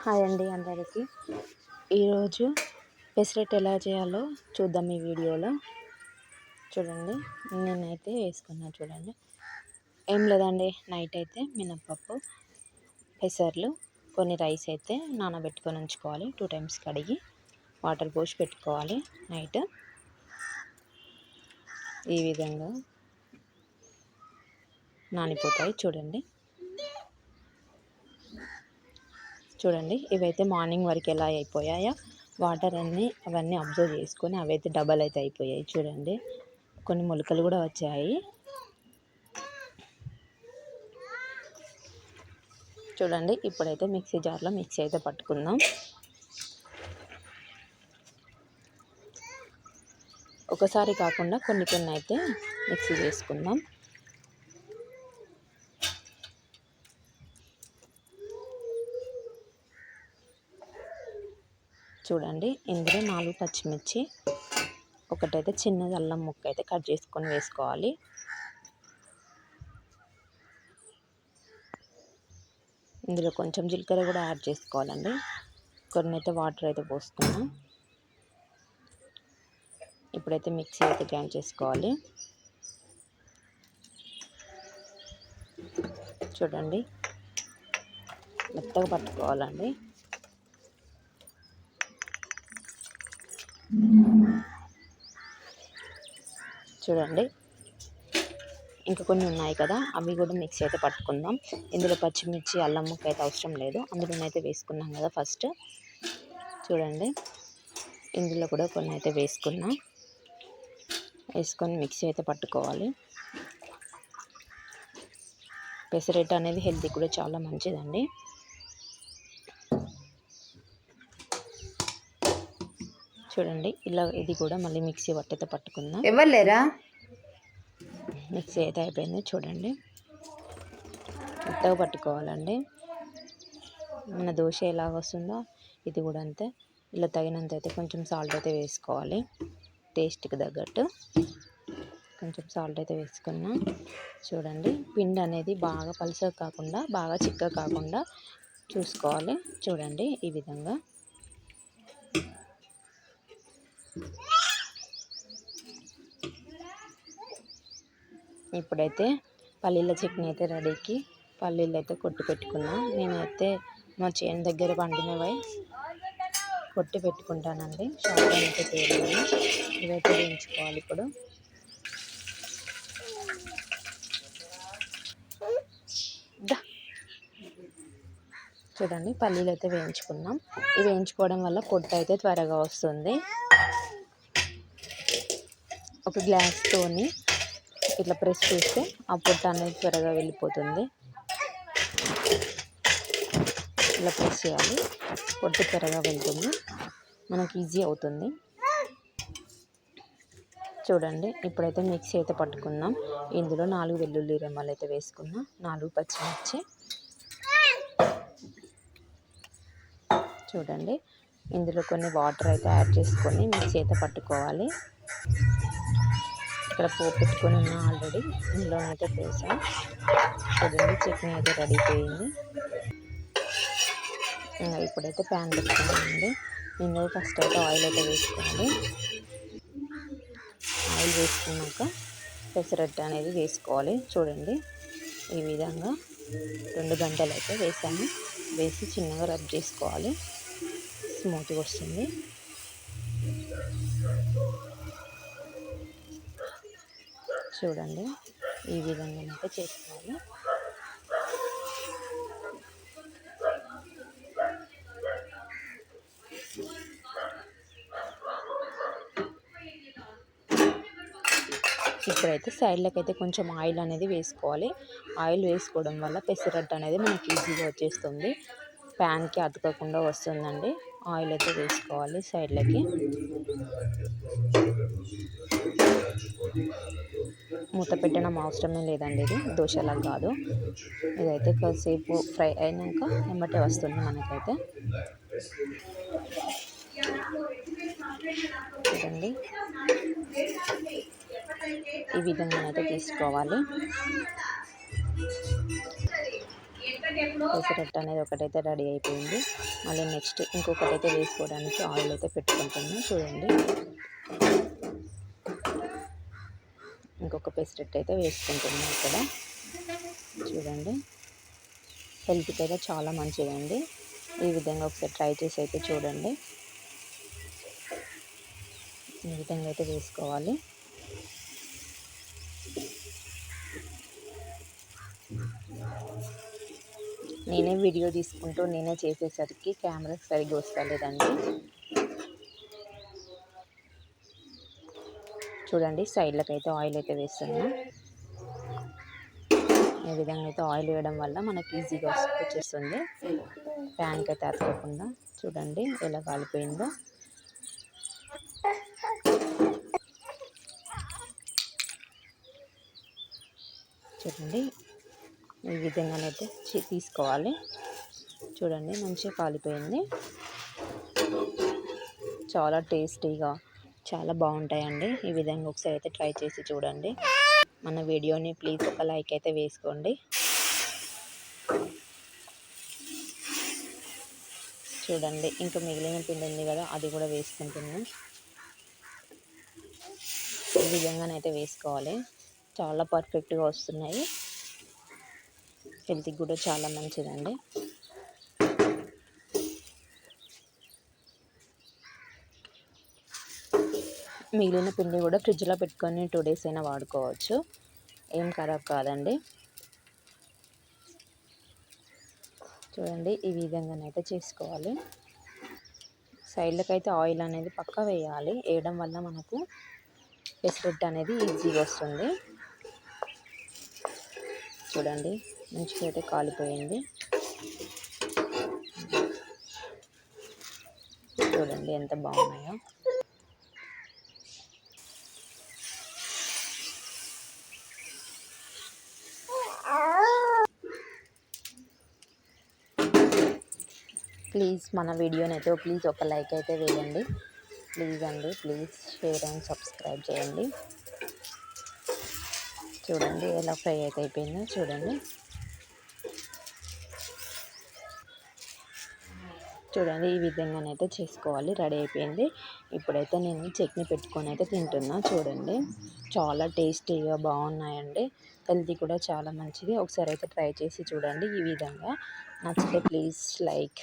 Hi అండి అందరికీ. ఈరోజు పెసరట్టు ఎలా చేయాలో చూద్దాం ఈ వీడియోలో. చూడండి, నేనైతే వేసుకున్నాను. చూడండి, ఏం లేదండి, నైట్ అయితే మినప్పప్పు, పెసర్లు, కొన్ని రైస్ అయితే నానబెట్టుకొని ఉంచుకోవాలి. 2 times కడిగి వాటర్ పోసి పెట్టుకోవాలి. నైట్ ఈ విధంగా నానిపోతాయి. చూడండి, ఇవైతే మార్నింగ్ వరకు ఎలా అయిపోయాయో, వాటర్ అవన్నీ అబ్జర్వ్ చేసుకొని అవైతే డబల్ అయితే అయిపోయాయి. చూడండి, కొన్ని మొలకలు కూడా వచ్చాయి. చూడండి, ఇప్పుడైతే మిక్సీ జార్లో మిక్సీ అయితే పట్టుకుందాం. ఒకసారి కాకుండా కొన్ని అయితే మిక్సీ చేసుకుందాం. చూడండి, ఇందులో 4 పచ్చిమిర్చి, ఒకటైతే చిన్నది అల్లం ముక్క అయితే కట్ చేసుకొని వేసుకోవాలి. ఇందులో కొంచెం జీలకర్ర కూడా యాడ్ చేసుకోవాలండి. కొన్ని అయితే వాటర్ అయితే పోసుకున్నాం. ఇప్పుడైతే మిక్సీ అయితే గ్రైండ్ చేసుకోవాలి. చూడండి, మెత్తగా పట్టుకోవాలండి. చూడండి, ఇంకా కొన్ని ఉన్నాయి కదా, అవి కూడా మిక్సీ అయితే పట్టుకుందాం. ఇందులో పచ్చిమిర్చి, అల్లం ముక్క అయితే అవసరం లేదు, అందులోనైతే వేసుకున్నాం కదా ఫస్ట్. చూడండి, ఇందులో కూడా కొన్ని అయితే వేసుకొని మిక్సీ అయితే పట్టుకోవాలి. పెసరట్టు అనేది హెల్తీ కూడా చాలా మంచిదండి. చూడండి, ఇలా ఇది కూడా మళ్ళీ మిక్సీ పట్టయితే పట్టుకుందాం. ఎవరు మిక్సీ అయితే అయిపోయింది. చూడండి, మెత్తగా పట్టుకోవాలండి. మన దోశ ఎలాగ వస్తుందో ఇది కూడా అంతే. ఇలా తగినంత అయితే కొంచెం సాల్ట్ అయితే వేసుకోవాలి. టేస్ట్కి తగ్గట్టు కొంచెం సాల్ట్ అయితే వేసుకున్నాం. చూడండి, పిండి అనేది బాగా పలుచగా కాకుండా బాగా చిక్కగా కాకుండా చూసుకోవాలి. చూడండి, ఈ విధంగా ఇప్పుడైతే పల్లీల చట్నీ అయితే రెడీకి పల్లీలు అయితే కొట్టి పెట్టుకున్నా. నేనైతే మా చేను దగ్గర పండినవి కొట్టి పెట్టుకుంటానండి. షాప్లో అయితే తేలింది. ఇవైతే వేయించుకోవాలి. ఇప్పుడు చూడండి, పల్లీలు అయితే వేయించుకున్నాం. ఇవి వేయించుకోవడం వల్ల పొట్టు అయితే త్వరగా వస్తుంది. ఒక గ్లాస్తోని ఇట్లా ప్రెస్ చేస్తే ఆ పొట్టు అనేది త్వరగా వెళ్ళిపోతుంది. ఇలా ప్రెస్ చేయాలి, పొట్టు త్వరగా వెళ్తుంది, మనకి ఈజీ అవుతుంది. చూడండి, ఇప్పుడైతే మిక్సీ అయితే పట్టుకుందాం. ఇందులో 4 వెల్లుల్లి రెమ్మలు అయితే వేసుకున్నాం, 4 పచ్చిమిర్చి. చూడండి, ఇందులో కొన్ని వాటర్ అయితే యాడ్ చేసుకొని మిక్సీ అయితే పట్టుకోవాలి. ఇక్కడ పోపు పెట్టుకొని ఉన్నా ఆల్రెడీ, ఇందులోనైతే వేసాం. చూడండి, చట్నీ అయితే రెడీ అయిపోయింది. ఇప్పుడైతే ప్యాన్ పెట్టుకున్నామండి. ఇందులో ఫస్ట్ అయితే ఆయిల్ అయితే వేసుకోవాలి. ఆయిల్ వేసుకున్నాక పెసరట్టు అనేది వేసుకోవాలి. చూడండి, ఈ విధంగా 2 గంటలు అయితే వేసి చిన్నగా రబ్ చేసుకోవాలి. స్మూత్గా వస్తుంది. చూడండి, ఈ విధంగా అయితే చేసుకోవాలి. ఇప్పుడైతే సైడ్లకు అయితే కొంచెం ఆయిల్ అనేది వేసుకోవాలి. ఆయిల్ వేసుకోవడం వల్ల పెసరట్టు అనేది మనకి ఈజీగా వచ్చేస్తుంది, ప్యాన్కి అతుకకుండా వస్తుందండి. ఆయిల్ అయితే వేసుకోవాలి సైడ్లకి. మూత పెట్టడం అవసరమే లేదండి, ఇది దోశలా కాదు. ఇదైతే కాసేపు ఫ్రై అయినాక వెంబటే వస్తుంది మనకైతే. చూడండి, ఈ విధంగా అయితే తీసుకోవాలి. పెసరట్టు అనేది ఒకటైతే రెడీ అయిపోయింది. మళ్ళీ నెక్స్ట్ ఇంకొకటైతే వేసుకోవడానికి ఆయిల్ అయితే పెట్టుకుంటున్నాను చూడండి. ఇంకొక పెసరట్టు అయితే వేసుకుంటున్నాను ఇక్కడ చూడండి. హెల్త్కి అయితే చాలా మంచిదండి. ఈ విధంగా ఒకసారి ట్రై చేసి అయితే చూడండి. ఈ విధంగా అయితే వేసుకోవాలి. నేనే వీడియో తీసుకుంటూ నేనే చేసేసరికి కెమెరాకి సరిగ్గా వస్తలేదండి. చూడండి సైడ్లకు అయితే ఆయిల్ అయితే వేస్తున్నా. ఈ విధంగా అయితే ఆయిల్ వేయడం వల్ల మనకి ఈజీగా వచ్చేస్తుంది. ప్యాన్కి అయితే అతుకోకుండా చూడండి ఎలా కాలిపోయిందో. చూడండి ఈ విధంగానైతే తీసుకోవాలి. చూడండి మంచిగా కాలిపోయింది. చాలా టేస్టీగా చాలా బాగుంటాయండి. ఈ విధంగా ఒకసారి అయితే ట్రై చేసి చూడండి. మన వీడియోని ప్లీజ్ ఒక లైక్ అయితే వేసుకోండి. చూడండి ఇంకా మిగిలిన పిండి ఉంది కదా, అది కూడా వేసుకుంటున్నాం. ఈ విధంగానైతే వేసుకోవాలి. చాలా పర్ఫెక్ట్గా వస్తున్నాయి. హెల్త్కి కూడా చాలా మంచిదండి. మిగిలిన పిండి కూడా ఫ్రిడ్జ్లో పెట్టుకొని 2 days అయినా వాడుకోవచ్చు. ఏం ఖరాబ్ కాదండి. చూడండి ఈ విధంగానైతే చేసుకోవాలి. సైడ్లకు అయితే ఆయిల్ అనేది పక్కా వేయాలి. వేయడం వల్ల మనకు పెసరట్టు అనేది ఈజీగా వస్తుంది. చూడండి మంచిగా అయితే కాలిపోయింది. చూడండి ఎంత బాగున్నాయో. ప్లీజ్ మన వీడియోని అయితే ప్లీజ్ ఒక లైక్ అయితే వేయండి. ప్లీజ్ అండి, ప్లీజ్ షేర్ అండ్ సబ్స్క్రైబ్ చేయండి. చూడండి ఎలా ఫ్రై అయితే అయిపోయిందో చూడండి. చూడండి ఈ విధంగానైతే చేసుకోవాలి. రెడీ అయిపోయింది. ఇప్పుడైతే నేను చట్నీ పెట్టుకొని అయితే తింటున్నా. చూడండి చాలా టేస్టీగా బాగున్నాయండి. హెల్తీ కూడా చాలా మంచిది. ఒకసారి అయితే ట్రై చేసి చూడండి. ఈ విధంగా నచ్చితే ప్లీజ్ లైక్